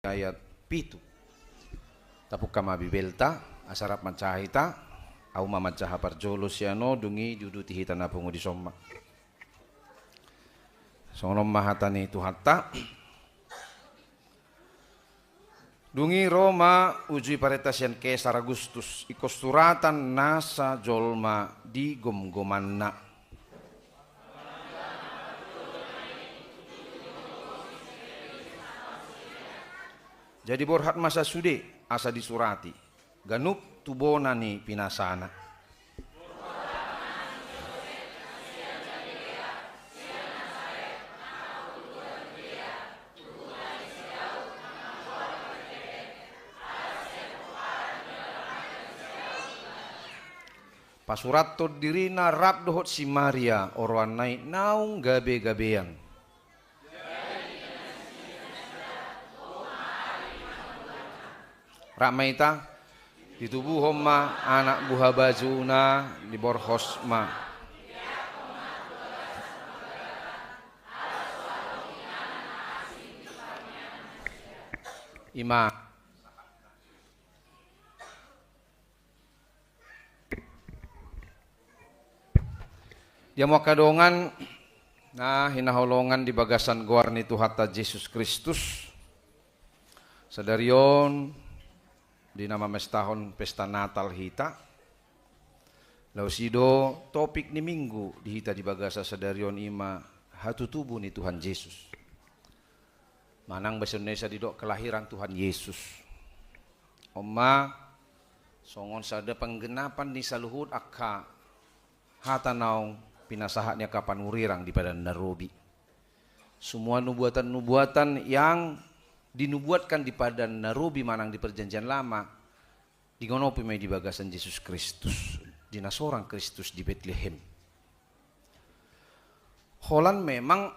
ayat pitu. Tapuk kama bibelta asarap mancahita au mamancaha parjolo siano dungi juduti hitana pungu di somma. Sonom mahatani tu hatta dungi Roma ujui paretas yang Kaisar Agustus ikosturatan nasa jolma di gom-gomanna. Jadi borhat masa sude asa disurati ganup tubonani pinasana. Pasurat to dirina rap dohot si Maria orwan nai naung gabe-gabean. Rakmaita di tubuh homma anak buah bajuna di borhosma. Ima dia mau kadongan nah hinaholongan di bagasan goarni Tuhata Yesus Kristus sadarion di nama mestahon pesta Natal hita. Lausido topik ni minggu di hita di bagasa sadarion ima hatu tubuh ni Tuhan Yesus. Manang bahasa Indonesia didok kelahiran Tuhan Yesus. Oma songon sada penggenapan di saluhut akka hata naung pinasahatnya kapan urirang di pada Narobi. Semua nubuatan-nubuatan yang dinubuatkan di padan Narobi manang di perjanjian lama digonopi may di bagasan Yesus Kristus di nasorang Kristus di Bethlehem. Holan memang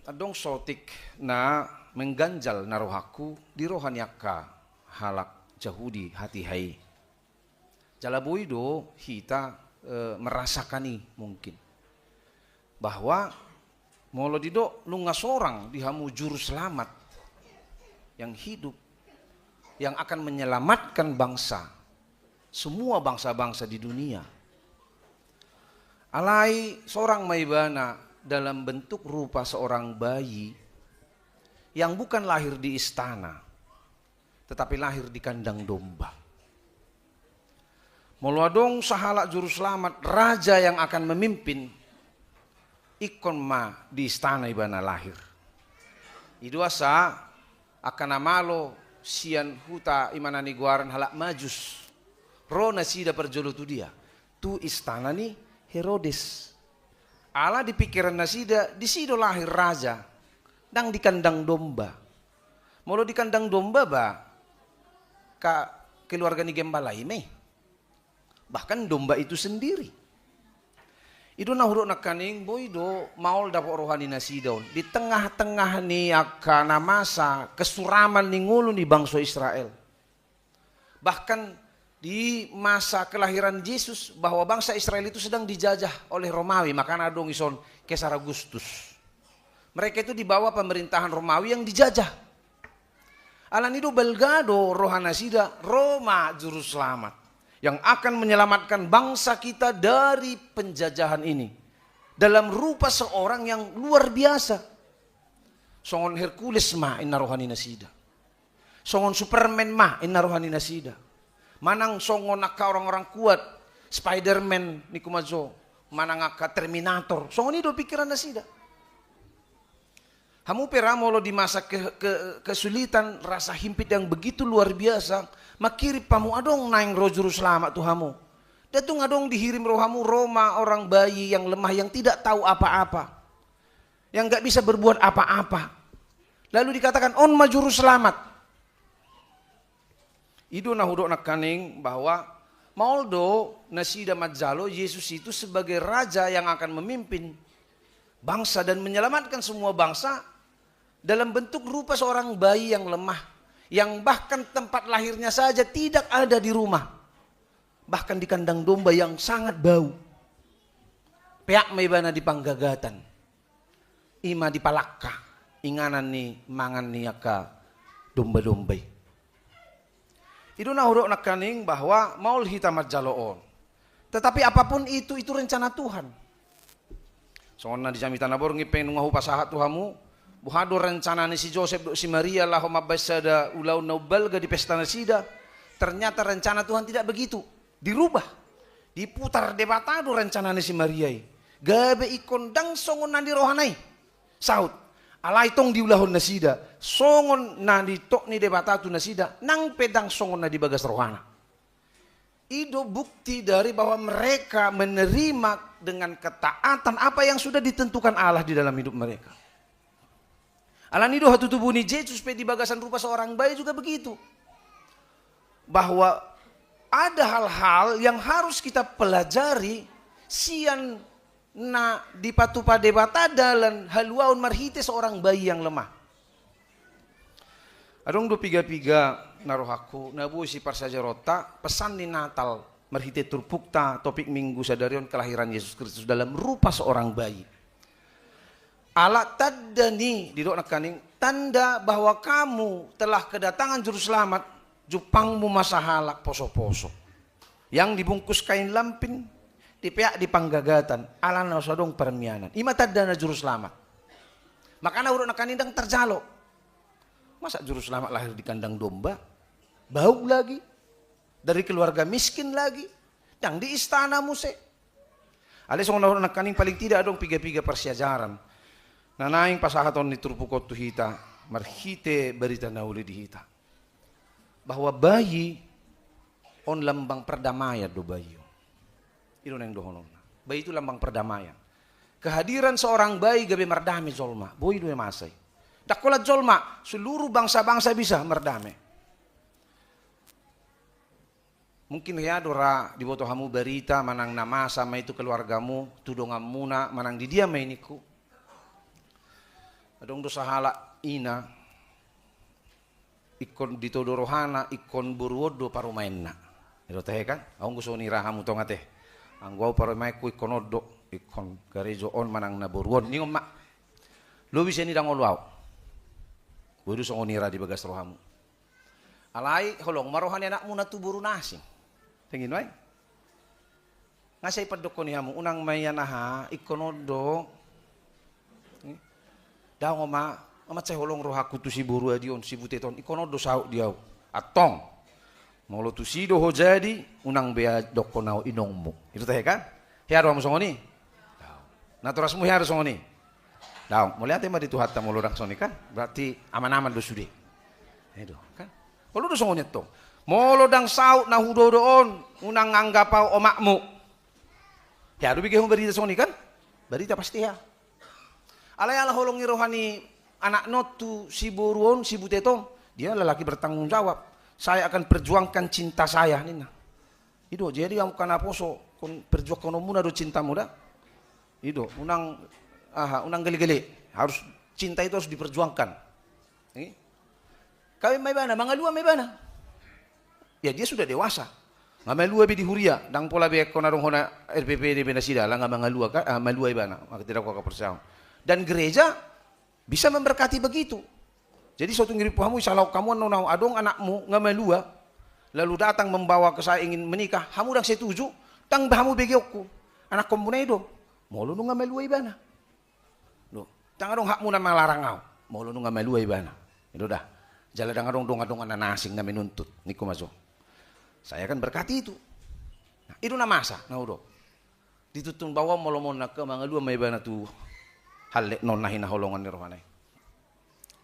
adong sotik na mengganjal narohaku di rohaniaka halak jahudi hati hai. Jalaboido hita merasakani mungkin bahwa molo dido lunga sorang dihamu juru selamat yang hidup, yang akan menyelamatkan bangsa, semua bangsa-bangsa di dunia. Alai seorang maibana dalam bentuk rupa seorang bayi yang bukan lahir di istana, tetapi lahir di kandang domba. Moluadong sahalak juru selamat, raja yang akan memimpin, ikon ma di istana ibana lahir. Iduasa akan amalo sian huta imanani guaran halak majus. Rona sida perjolo tu dia. Tu istana ni Herodes. Ala di pikiran nasida di sido lahir raja. Dang di kandang domba. Molo di kandang domba ba ka keluarga ni gembalai me. Bahkan domba itu sendiri. Itu nahuruk nakaning boydo maul dapat rohani nasidon di tengah-tengah ni akana masa kesuraman ni ngulu ni bangsa Israel. Bahkan di masa kelahiran Yesus bahwa bangsa Israel itu sedang dijajah oleh Romawi, makanya adong ison Kaisar Agustus. Mereka itu di bawah pemerintahan Romawi yang dijajah. Alan itu belgado rohana sida Roma juru selamat yang akan menyelamatkan bangsa kita dari penjajahan ini dalam rupa seorang yang luar biasa. Songon Hercules ma inna rohani nasida. Songon Superman ma inna rohani nasida. Manang songon akka orang-orang kuat, Spiderman ni kumazo, manang akka Terminator. Songon itu pikiran nasida. Hamu peramolo di masa kesulitan, rasa himpit yang begitu luar biasa, makiri pamu adong naing roh juru selamat tu hamu. Datung adong dihirim rohamu Roma orang bayi yang lemah yang tidak tahu apa-apa. Yang gak bisa berbuat apa-apa. Lalu dikatakan on ma juru selamat. Ido nahudok nakaning bahwa Mauldo nasida majalo Yesus itu sebagai raja yang akan memimpin bangsa dan menyelamatkan semua bangsa dalam bentuk rupa seorang bayi yang lemah, yang bahkan tempat lahirnya saja tidak ada di rumah, bahkan di kandang domba yang sangat bau. Peak maibana di panggagatan, ima di palakka, inganan ni mangan ni aka domba-domba. Itu nahurok nakaning bahwa maul hitamat jaloon. Tetapi apapun itu rencana Tuhan. Soalnya di jami tanabor ngipeng ngahu pasahat Tuhamu, buhado rencana ni si Joseph si Maria lah mabasada ulau naubalga di pesta nasida. Ternyata rencana Tuhan tidak begitu, dirubah, diputar debatado rencana ni si Maria. Gabe ikon dang songon nandi rohanai. Saud, alai tong diulahon nasida, songon nandi tok ni debatado nasida, nang pedang songon nadi bagas rohana. Itu bukti dari bahwa mereka menerima dengan ketaatan apa yang sudah ditentukan Allah di dalam hidup mereka. Alan itu hatu tubuh ni Yesus di bagasan rupa seorang bayi juga begitu. Bahwa ada hal-hal yang harus kita pelajari sian na dipatupa debata dalam haluaun marhite seorang bayi yang lemah. Adong do piga-piga narohaku nabu si parsajarota pesan di Natal marhite turpukta topik minggu sadarion kelahiran Yesus Kristus dalam rupa seorang bayi. Alat tadani didok nakaning tanda bahwa kamu telah kedatangan juru selamat jupangmu masa halak poso-poso yang dibungkus kain lampin dipeak di panggagatan alana sadong permianan ima tadana juru selamat makana urut nakanindang terjalo. Masa juru selamat lahir di kandang domba, bau lagi, dari keluarga miskin lagi, yang di istana muse. Ada seorang nakaning paling tidak dong piga-piga persiajaran. Nanaing pasahaton ni turpukot tuhita, marhite berita nauli dihita. Bahwa bayi on lambang perdamaian do bayi. Itu yang dohonon. Bayi itu lambang perdamaian. Kehadiran seorang bayi gabe merdame zolma, boy do masai. Dakolat zolma, seluruh bangsa-bangsa bisa merdame. Mungkin ya dora di boto hamu berita manang nama sama itu keluargamu, tudongan muna manang di dia mainiku. Adong dosa halak ina, ikon ditodorohana, ikon buruodo parumainna. Itu teh kan? Aung gusto ni rahamu tonga teh. Anggau parumaiku ikon odo, ikon garejo on manang na buruon. Ni mak, lo bisa ni dangol wow. Bodo song onira di bagas rohamu. Alai holong marohan anakmu na tuburu nasi. Tingin wai. Ngasay padoko ni hamu unang mayanaha ikonodo. Daw ngoma amat say holong rohaku tu si buru adion si buteton ikonodo sauk diaw. Atong. Molo tu si doho jadi unang bea doko nao inongmu. Itu teh kan? Hiaro hamu songoni. Naturasmu hiaro songoni. Daw, mulai ate mah dituhat tamu lorang soni kan? Berarti aman-aman do sude. Itu kan? Kalau do songonya to. Molo dang saut na hudodoon unang anggapau omakmu. Ya do bigihong berita soni kan? Berita pasti ya. Alay-ala holongi rohani anak notu si boruon si butetong, dia lelaki bertanggung jawab. Saya akan perjuangkan cinta saya nina. Itu jadi yang kana poso kon perjuangkan muna do cinta muda. Itu unang unang gali-gali harus cinta itu harus diperjuangkan. Kami may bana, mangalua may bana. Ya dia sudah dewasa. Ngamalua bi di huria, dang pola be konarong hona RPP di benasida, lang mangalua ka, malua ibana, maka tidak kau percaya. Dan gereja bisa memberkati begitu. Jadi suatu ngiri pahamu salau kamu nonau adong anakmu ngamalua, lalu datang membawa ke saya ingin menikah, hamu dang setuju, tang bahamu begiokku. Anak kompunaido, molo nu ngamalua ibana. Jangan dong hakmu na malarang ngau. Mau lu nggak melu ibana. Itu dah. Jalan dong dong nasing na menuntut. Niku maso. Saya akan berkati itu. Nah, itu na masa. Nah udah. Ditutun bawa molo na ke mangalu may ibana tu halek non nahin holongan ni rohanay.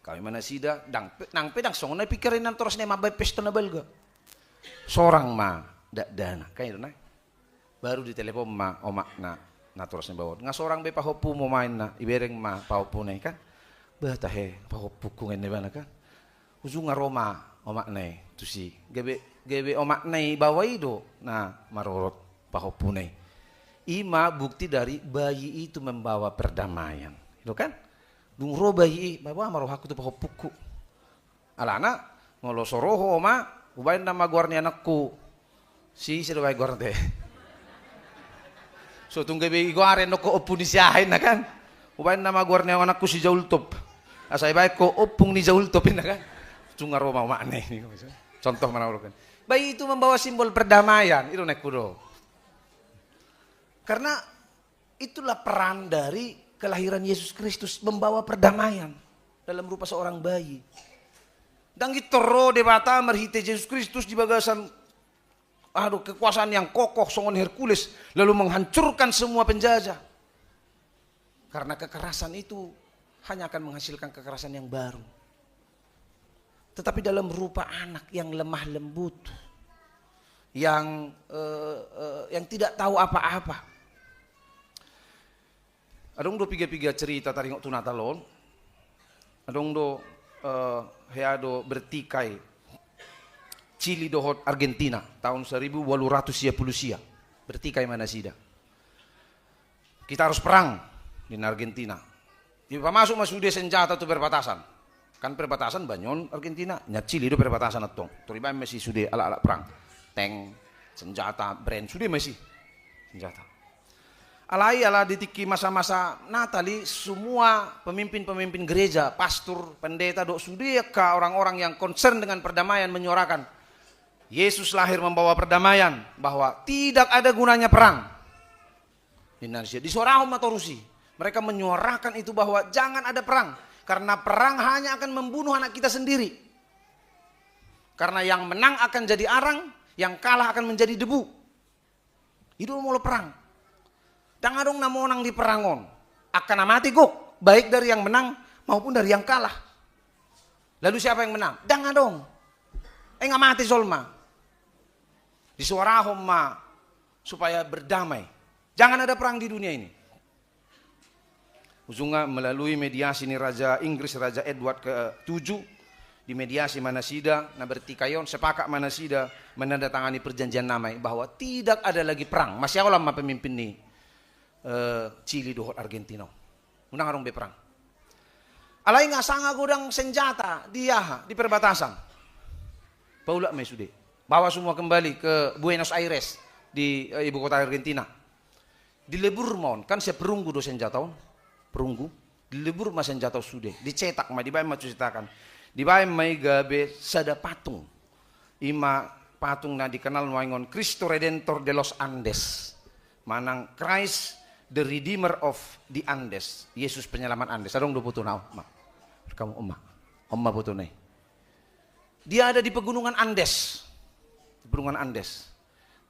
Kami mana sida dang pedang song na pikirin nan terus na mabay pesta na belga. Sorang ma dana. Kayak itu na. Baru di telepon ma omak na terus na bawon. Nga sorang be pahopu mo main na ibereng ma pahopu na kan. Batahe pahopu kungen na ba na kan. Usu nga Roma omak na tu si gebe omak na bawai do na marorot pahopu na. Ima bukti dari bayi itu membawa perdamaian. Itu kan? Dungro bayi bawa marohaku tu pahopuku. Alana ngolo soroho oma ubain nama guarni anakku. Si sila guarni teh. So tunggu begi guare no ko opung ni siahin na kan. Ubain nama guarnya anakku si Jaultop. Asai baik ko opung ni Jaultop na kan. Cunga Roma makne ini. Contoh mana urukan. Bayi itu membawa simbol perdamaian. Itu naik kudo. Karena itulah peran dari kelahiran Yesus Kristus. Membawa perdamaian dalam rupa seorang bayi. Dan gitu roh debata merhite Yesus Kristus di bagasan kekuasaan yang kokoh songon Hercules. Lalu menghancurkan semua penjajah. Karena kekerasan itu hanya akan menghasilkan kekerasan yang baru. Tetapi dalam rupa anak yang lemah lembut, yang tidak tahu apa-apa. Adong do piga-piga cerita taringok tunatalon. Adong do heado bertikai Chili dohot Argentina tahun 1800 sia. Bertikai mana sida. Kita harus perang di Argentina. Di masuk dia senjata tu perbatasan. Kan perbatasan banyon Argentina, nya Chili itu perbatasan atong. Toriba masih sudah ala-ala perang. Tank, senjata, brand sudah masih senjata. Alai ala ditiki masa-masa Natali semua pemimpin-pemimpin gereja, pastor, pendeta dok sudah ke orang-orang yang concern dengan perdamaian menyuarakan Yesus lahir membawa perdamaian, bahwa tidak ada gunanya perang. Di Indonesia, di Sorahom atau Rusi, mereka menyuarakan itu bahwa jangan ada perang. Karena perang hanya akan membunuh anak kita sendiri. Karena yang menang akan jadi arang, yang kalah akan menjadi debu. Itu mau perang. Dan adong namo nang di perangon. Akan amati gok, baik dari yang menang maupun dari yang kalah. Lalu siapa yang menang? Dan adong. Ngamati solma. Disuarahom ma supaya berdamai. Jangan ada perang di dunia ini. Ujungnya melalui mediasi ini Raja Inggris, Raja Edward ke-7 di mediasi Manasida, nah bertikayon sepakat Manasida menandatangani perjanjian damai bahwa tidak ada lagi perang. Masih awal lama pemimpin nih Chili dohot Argentina. Unang harong be perang. Alai nggak sangga godang senjata di perbatasan. Paula mesude. Bawa semua kembali ke Buenos Aires di ibu kota Argentina. Di lebur mon kan saya perunggu do senjata perunggu dilebur mas senjata sudah dicetak ma dibayar ma ceritakan dibayar mai gabe sada patung ima patung na dikenal wangon Cristo Redentor de los Andes manang Christ the Redeemer of the Andes, Yesus penyelamat Andes. Adong do putu nao ma kamu omma putu nai dia ada di pegunungan Andes,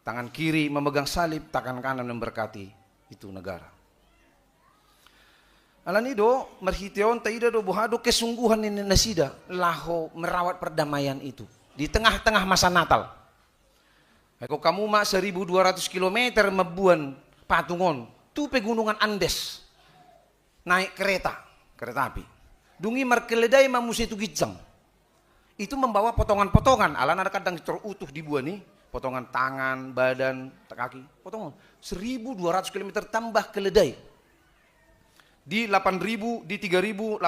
tangan kiri memegang salib, tangan kanan memberkati itu negara. Alanido merhiteon taida do buhado kesungguhan ini nasida laho merawat perdamaian itu di tengah-tengah masa Natal. Eko kamu mak 1200 km mebuan patungon tu pegunungan Andes naik kereta api. Dungi markeledai mamusi itu gijang. Itu membawa potongan-potongan. Alan ada kadang terutuh di buah nih, potongan tangan, badan, kaki, potongan 1200 km tambah keledai. Di 8.000 di 3.832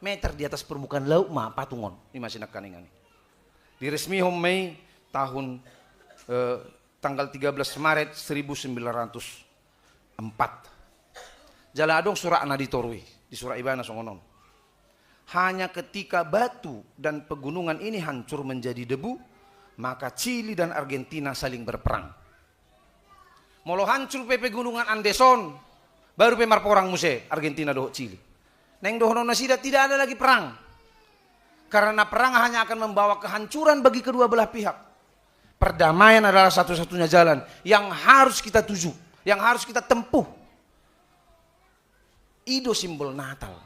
meter di atas permukaan laut mah patungon ini masih nak kaningan. Di resmi Mei tahun tanggal 13 Maret 1904. Jala adong surah na ditorui di surah Ibana songonon. Hanya ketika batu dan pegunungan ini hancur menjadi debu, maka Chili dan Argentina saling berperang. Molo hancur pegunungan Andeson, baru pemar porang muse Argentina doh Chili. Neng doh nasida tidak ada lagi perang. Karena perang hanya akan membawa kehancuran bagi kedua belah pihak. Perdamaian adalah satu-satunya jalan yang harus kita tuju, yang harus kita tempuh. Ido simbol Natal,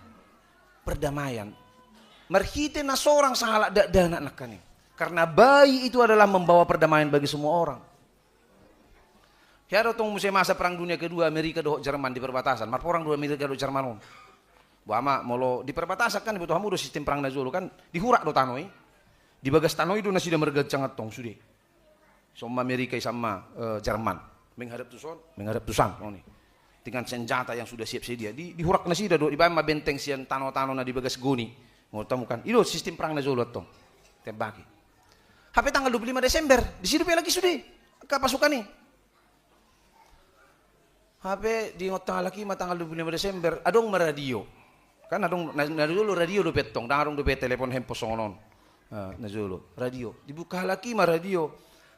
perdamaian. Merhite na seorang sahala dana nakani. Karena bayi itu adalah membawa perdamaian bagi semua orang. Hiaro tong musim masa perang dunia kedua Amerika doh Jerman di perbatasan. Mar orang dua Amerika doh Jerman. Buama molo di perbatasan kan butuh hamu do sistem perang nazulu kan dihurak do tanoi. Di bagas tanoi do nasi dah mergat cangat tong sudah. Sama Amerika sama Jerman menghadap tusan nih. Dengan senjata yang sudah siap sedia dihurak nasi dah do di bawah benteng sian tano-tano na di bagas goni. Mau temukan itu sistem perang nazulu tong. Tembaki. HP tanggal 25 Desember di situ lagi sudah ke pasukan nih. HP di tanggal lagi tanggal 25 Desember adong meradio. Kan adong na dulu radio do petong, dangarong do telepon handphone songonon. Na dulu radio. Dibuka lagi mah radio.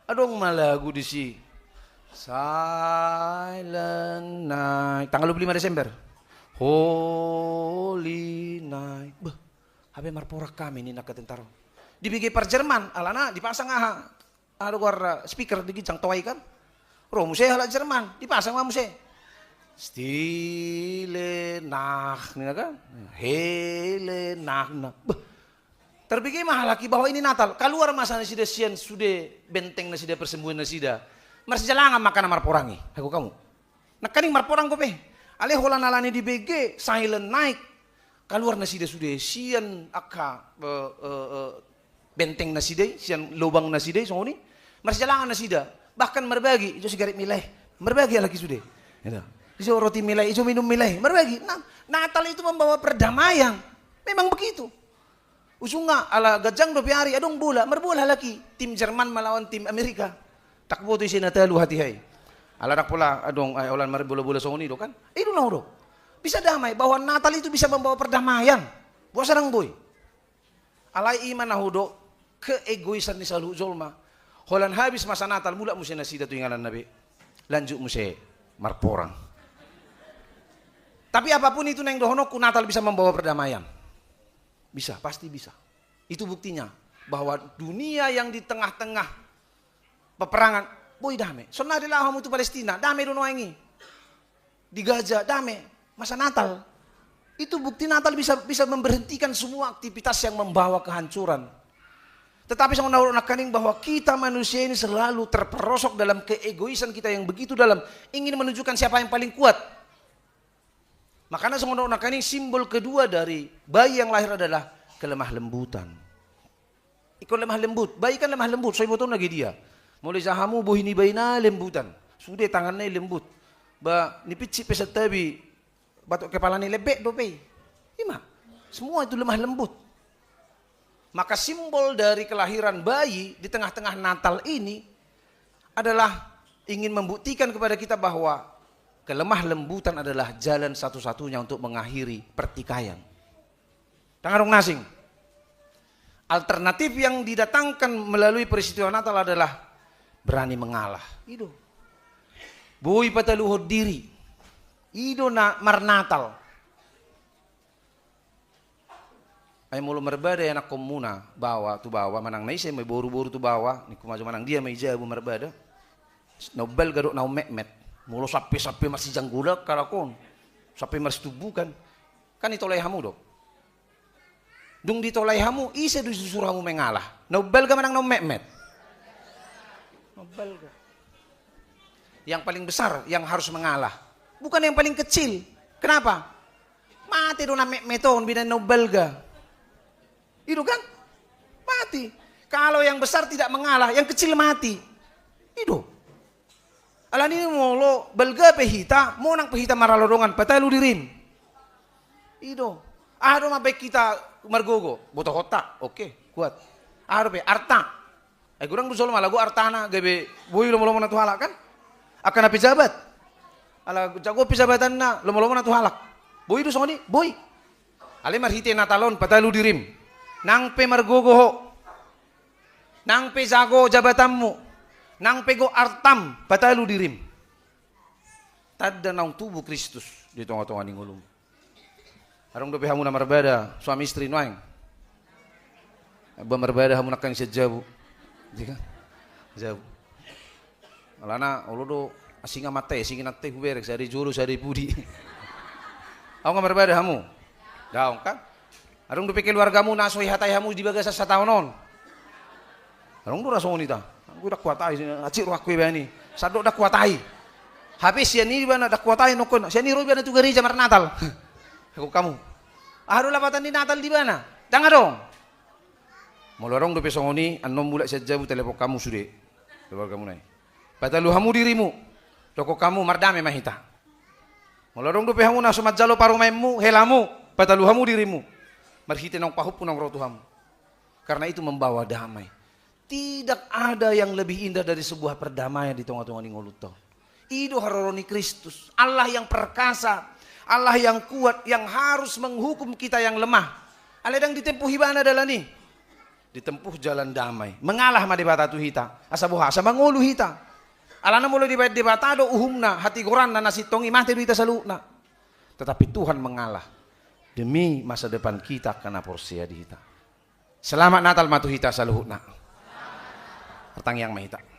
Adong malagu di si. Silent night. Tanggal 25 Desember. Holy night. Bah, habe marporak kami ni nakatentaro. Dibigi par Jerman, alana dipasang aha. Ada luar speaker digijang toai kan. Ro muse hala Jerman, dipasang mah muse. Stille Nacht, nih kan? Hele Nacht. Terbigi mah laki bahwa ini Natal. Keluar masa nasi sian sudah benteng nasi persembuhan nasi dah. Masih jalangan makan amar porangi. Aku kamu. Nak kaning mar porang kope. Ale holan alani di BG silent night. Keluar nasi sudah sian akka benteng nasi sian lubang nasi songoni. Masih jalangan nasi bahkan berbagi itu sigaret milih. Berbagi lagi sudah. Gitu. Ijo roti milai, ijo minum milai, berbagi. Nah, Natal itu membawa perdamaian. Memang begitu. Usunga ala gajang 2 hari adong bola, merbola lagi. Tim Jerman melawan tim Amerika. Tak boto isi Natalu hati hai. Ala nak pula adong ay olan merbola-bola songoni do kan. Itu lah do. Bisa damai bahwa Natal itu bisa membawa perdamaian. Buat sarang boy. Alai iman nahudo keegoisan ni salu zolma. Holan habis masa Natal mula musi nasida tu ingalan Nabi. Lanjut musi marporang. Tapi apapun itu neng dohonoku Natal bisa membawa perdamaian. Bisa, pasti bisa. Itu buktinya bahwa dunia yang di tengah-tengah peperangan, boy damai. Sona adalah hamu itu Palestina, damai dono ini. Di Gaza, damai. Masa Natal. Itu bukti Natal bisa memberhentikan semua aktivitas yang membawa kehancuran. Tetapi sama nak kaning bahwa kita manusia ini selalu terperosok dalam keegoisan kita yang begitu dalam, ingin menunjukkan siapa yang paling kuat. Makanya sebenarnya ini simbol kedua dari bayi yang lahir adalah kelemah lembutan. Ikut lemah lembut, bayi kan lemah lembut, saya betul lagi dia. Mulai zahamu bohini bayina lembutan, sudah tangannya lembut. Ba nipicip pesat tabi, batuk kepala ni lebek dope. Ima, semua itu lemah lembut. Maka simbol dari kelahiran bayi di tengah-tengah Natal ini adalah ingin membuktikan kepada kita bahwa kelemah lembutan adalah jalan satu-satunya untuk mengakhiri pertikaian. Tangarung nasing. Alternatif yang didatangkan melalui peristiwa Natal adalah berani mengalah. Itu. Boy pataluhod diri. Itu mar Natal. Ay mulu merbada anak komuna bawa manang naisay may boru-boru tu bawa ni kumajo manang dia may jabu merbada. Nobel garuk nau mekmet. Mulu sapi-sapi masih janggulak kalakon. Sapi masih tubukan. Kan itolay hamu dok. Dung ditolay hamu, isa disuruh hamu mengalah. Nobel ka manang mekmet. Nobel ka. Yang paling besar yang harus mengalah. Bukan yang paling kecil. Kenapa? Mati do na mekmeton binan Nobel ka. Itu kan? Mati. Kalau yang besar tidak mengalah, yang kecil mati. Itu. Alani molo belga pehita, monang pehita maralodongan, patalu dirim. Ido. Ado mabek kita margogo, boto kota, oke, kuat. Ado pe arta. Ay kurang dusol malago artana, gabe boy lomo-lomo na tuhalak kan? Akan api jabat. Ala jago pijabatan na lomo-lomo na tuhalak. Boy do songoni, boy. Ale marhite natalon, patalu dirim. Nang pe margogo ho. Nang pe jago jabatanmu. Nang pego artam patalu dirim. Tadda naung tubuh Kristus di tengah-tengah ni ngulum. Arong dope hamu na marbada suami istri noeng. Ba marbada hamu nakang sejabu. Jika jabu. Alana olodo asinga mate singin nate huberek sari juru sari budi. Aku nga marbada hamu. Daong kan? Arong dope keluargamu nasoy hatay hamu di bagas sa taonon. Arong do rasong nita. Aku dah kuatai, acik ruak kue bani. Sadok dah kuatai. Habis ya ni bana dah kuatai nokon. Saya ni robi bana tu gereja mar Natal. Aku kamu. Aduh lapatan di Natal di mana? Jangan dong. Molorong do pesongoni anom bulak sejabu telepon kamu sude. Telepon kamu nai. Patalu hamu dirimu. Toko kamu mardame mahita. Molorong do pehamu na sumat jalo parumaimu helamu. Patalu hamu dirimu. Marhite nong pahup nong rotu hamu. Karena itu membawa damai. Tidak ada yang lebih indah dari sebuah perdamaian di tengah-tengah ngoluto. Itu haroroni Kristus, Allah yang perkasa, Allah yang kuat yang harus menghukum kita yang lemah. Aledang ditempuh hibana adalah nih. Ditempuh jalan damai. Mengalah ma debata tu hita. Asa buha, asa mangulu hita. Alana mulai debata do uhumna, hati goran na nasitongi mati duita saluna. Tetapi Tuhan mengalah demi masa depan kita karena porsia di hita. Selamat Natal matu hita saluhuna. Pertang yang mahita.